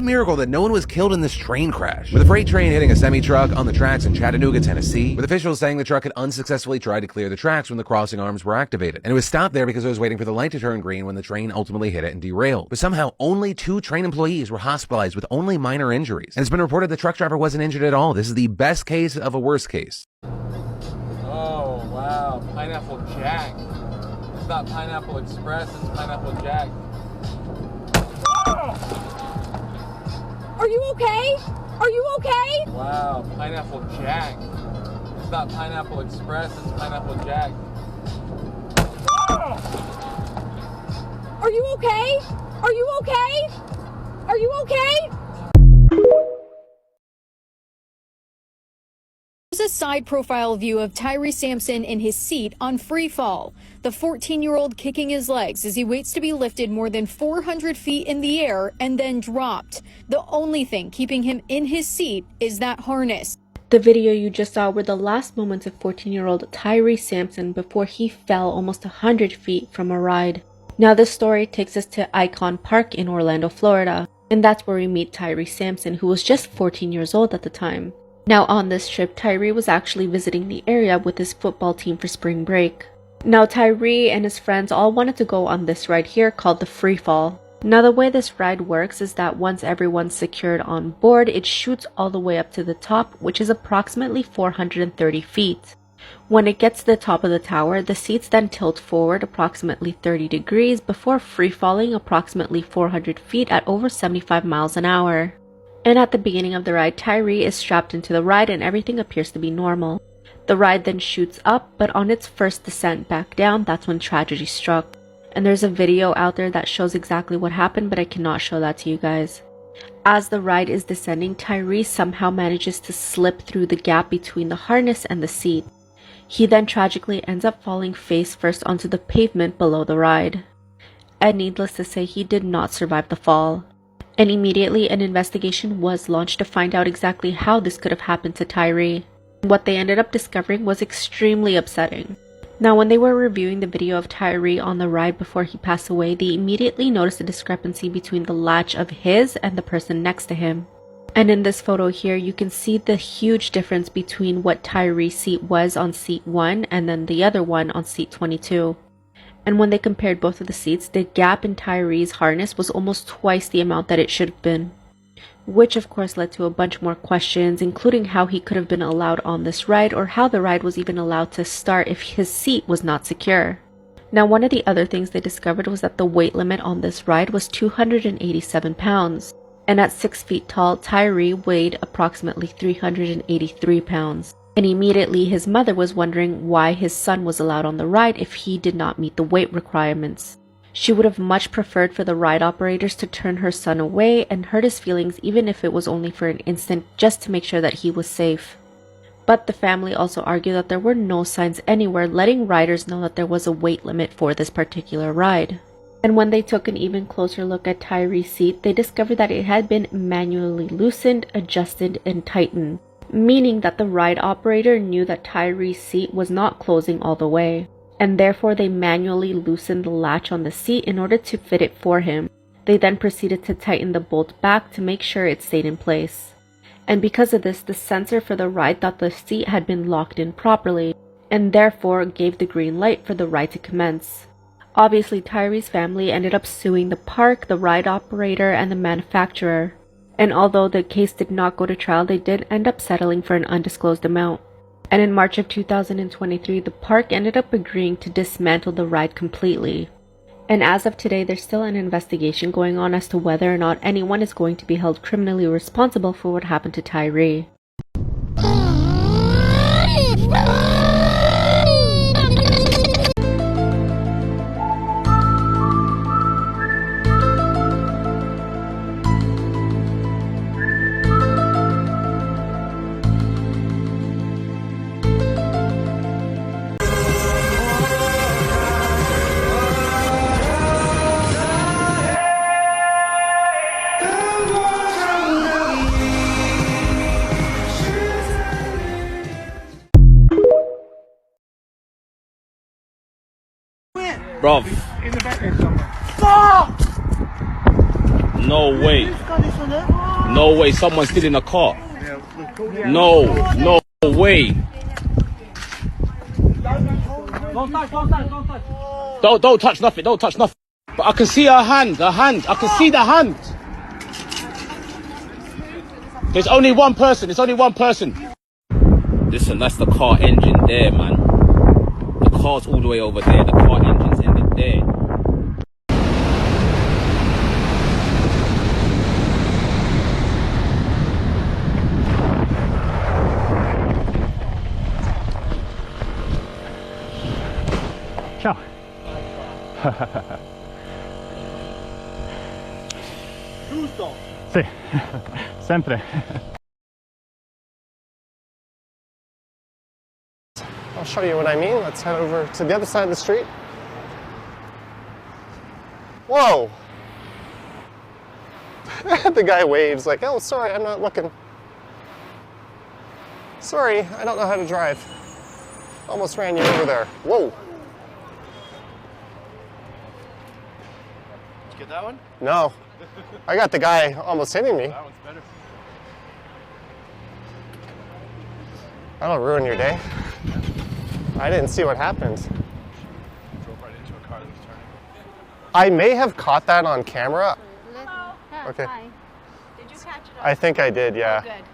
A miracle that no one was killed in this train crash, with a freight train hitting a semi-truck on the tracks in Chattanooga, Tennessee, with officials saying the truck had unsuccessfully tried to clear the tracks when the crossing arms were activated, and it was stopped there because it was waiting for the light to turn green when the train ultimately hit it and derailed. But somehow only 2 train employees were hospitalized with only minor injuries, and it's been reported the truck driver wasn't injured at all. This is the best case of a worst case. Oh wow, Pineapple Jack. It's not Pineapple Express, it's Pineapple Jack. Are you okay? Are you okay? Wow, Pineapple Jack. It's not Pineapple Express, it's Pineapple Jack. Are you okay? Are you okay? Are you okay? Here's a side profile view of Tyree Sampson in his seat on free fall. The 14-year-old kicking his legs as he waits to be lifted more than 400 feet in the air and then dropped. The only thing keeping him in his seat is that harness. The video you just saw were the last moments of 14-year-old Tyree Sampson before he fell almost 100 feet from a ride. Now this story takes us to Icon Park in Orlando, Florida, and that's where we meet Tyree Sampson, who was just 14 years old at the time. Now on this trip, Tyree was actually visiting the area with his football team for spring break. Now Tyree and his friends all wanted to go on this ride here called the Free Fall. Now the way this ride works is that once everyone's secured on board, it shoots all the way up to the top, which is approximately 430 feet. When it gets to the top of the tower, the seats then tilt forward approximately 30 degrees before free falling approximately 400 feet at over 75 miles an hour. And at the beginning of the ride, Tyree is strapped into the ride and everything appears to be normal. The ride then shoots up, but on its first descent back down, that's when tragedy struck. And there's a video out there that shows exactly what happened, but I cannot show that to you guys. As the ride is descending, Tyree somehow manages to slip through the gap between the harness and the seat. He then tragically ends up falling face first onto the pavement below the ride. And needless to say, he did not survive the fall. And immediately an investigation was launched to find out exactly how this could have happened to Tyree. What they ended up discovering was extremely upsetting. Now when they were reviewing the video of Tyree on the ride before he passed away, they immediately noticed a discrepancy between the latch of his and the person next to him. And in this photo here, you can see the huge difference between what Tyree's seat was on seat 1 and then the other one on seat 22. And when they compared both of the seats, the gap in Tyree's harness was almost twice the amount that it should have been. Which of course led to a bunch more questions, including how he could have been allowed on this ride or how the ride was even allowed to start if his seat was not secure. Now one of the other things they discovered was that the weight limit on this ride was 287 pounds. And at 6 feet tall, Tyree weighed approximately 383 pounds. And immediately his mother was wondering why his son was allowed on the ride if he did not meet the weight requirements. She would have much preferred for the ride operators to turn her son away and hurt his feelings even if it was only for an instant just to make sure that he was safe. But the family also argued that there were no signs anywhere letting riders know that there was a weight limit for this particular ride. And when they took an even closer look at Tyree's seat, they discovered that it had been manually loosened, adjusted, and tightened, meaning that the ride operator knew that Tyree's seat was not closing all the way, and therefore they manually loosened the latch on the seat in order to fit it for him. They then proceeded to tighten the bolt back to make sure it stayed in place. And because of this, the sensor for the ride thought the seat had been locked in properly, and therefore gave the green light for the ride to commence. Obviously, Tyree's family ended up suing the park, the ride operator, and the manufacturer. And although the case did not go to trial, they did end up settling for an undisclosed amount. And in March of 2023, the park ended up agreeing to dismantle the ride completely. And as of today, there's still an investigation going on as to whether or not anyone is going to be held criminally responsible for what happened to Tyree. Bro. In the back there somewhere. Fuck! No way. No way. Someone's still in the car. No. No way. Don't touch nothing. Don't touch nothing. But I can see her hand. Her hand. I can see the hand. There's only one person. It's only one person. Listen, that's the car engine there, man. The car's all the way over there. The car engine's ended there. Ciao. Giusto. Sì, sempre. I'll show you what I mean. Let's head over to the other side of the street. Whoa! The guy waves like, oh, sorry, I'm not looking. Sorry, I don't know how to drive. Almost ran you over there. Whoa! Did you get that one? No. I got the guy almost hitting me. That one's better. I don't ruin your day. I didn't see what happened. Drove right into a car that was turning. I may have caught that on camera. Okay. Did you catch it? I think I did, yeah. Good.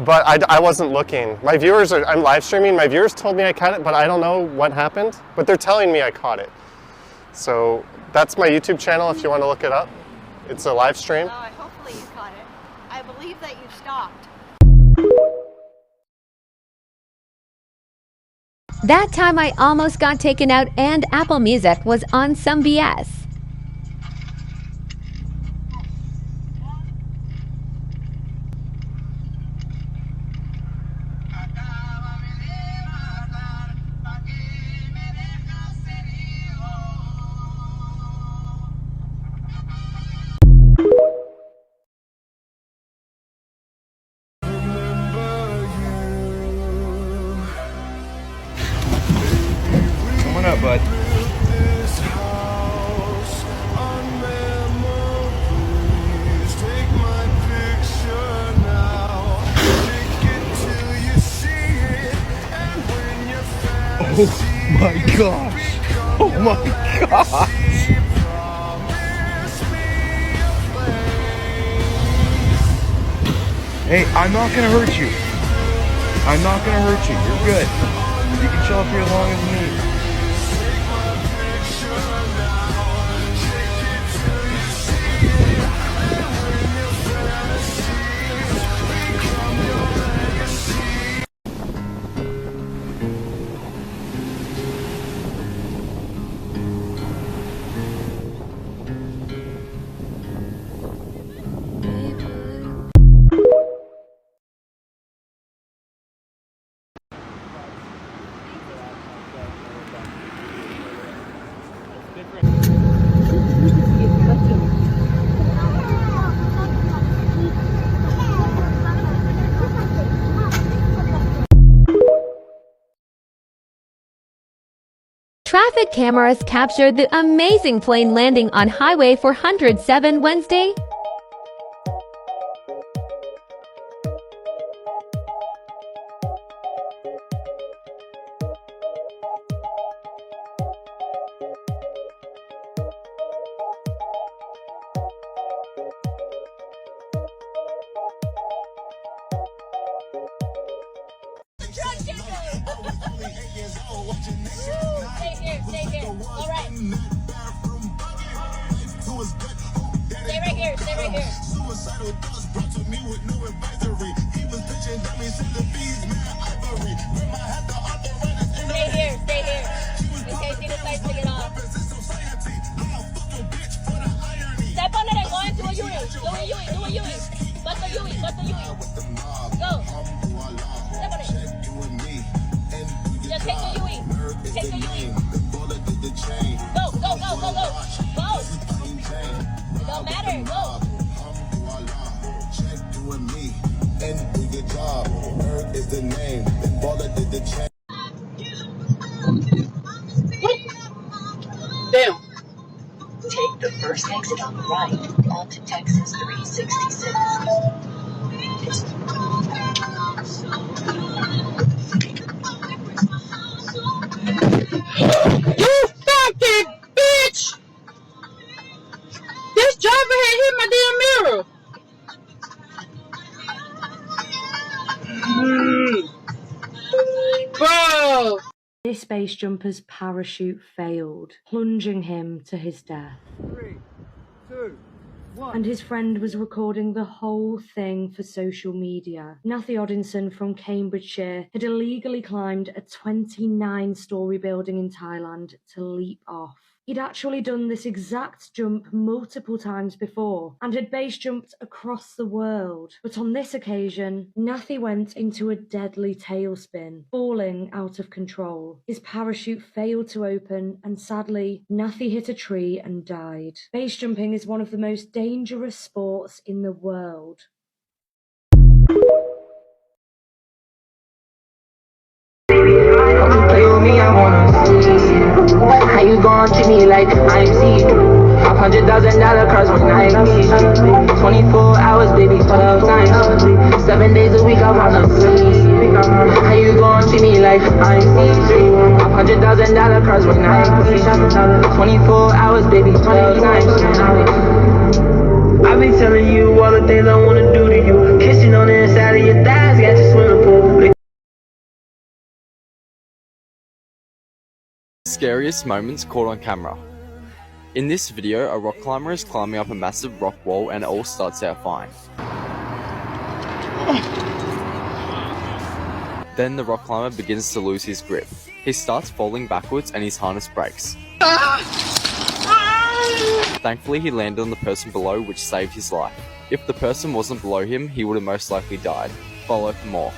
But I wasn't looking. My viewers are, I'm live streaming, my viewers told me I caught it, but I don't know what happened. But they're telling me I caught it. So that's my YouTube channel if you want to look it up. It's a live stream. Hopefully you caught it. I believe that you stopped. That time I almost got taken out and Apple Music was on some BS. Come on up, bud. Oh my gosh! Oh my gosh! Hey, I'm not gonna hurt you. I'm not gonna hurt you. You're good. You can chill up here as long as you need. Traffic cameras captured the amazing plane landing on Highway 407 Wednesday. Stay here. All right. Stay right here. Stay right here. Stay here. Stay here. In case he decides to get off. Step on it and go into a Yui. Do a Yui. Do a Yui. Bust a Yui. Bust a Yui. Go. Step on it. Just take the Yui. Take the Yui. Go, go, go, go, go. Go. It don't matter. Go. Damn. Take the first exit on the right onto 10th base jumper's parachute failed, plunging him to his death. 3, 2, 1. And his friend was recording the whole thing for social media. Nathy Oddinson from Cambridgeshire had illegally climbed a 29-storey building in Thailand to leap off. He'd actually done this exact jump multiple times before and had base jumped across the world. But on this occasion, Nathy went into a deadly tailspin, falling out of control. His parachute failed to open and sadly, Nathy hit a tree and died. Base jumping is one of the most dangerous sports in the world. How you gon' treat me like I'm see $500,000 cross one night. 24 hours, baby, 12 times. 7 days a week, I wanna sleep. How you gon' treat me like I'm see $500,000 cross one night. 24 hours, baby, 12 times. I've been telling you all the things I wanna do to you. Kissing on the inside of your thighs, got your swimming pool. Scariest moments caught on camera. In this video, a rock climber is climbing up a massive rock wall and it all starts out fine. Then the rock climber begins to lose his grip. He starts falling backwards and his harness breaks. Thankfully, he landed on the person below, which saved his life. If the person wasn't below him, he would have most likely died. Follow for more.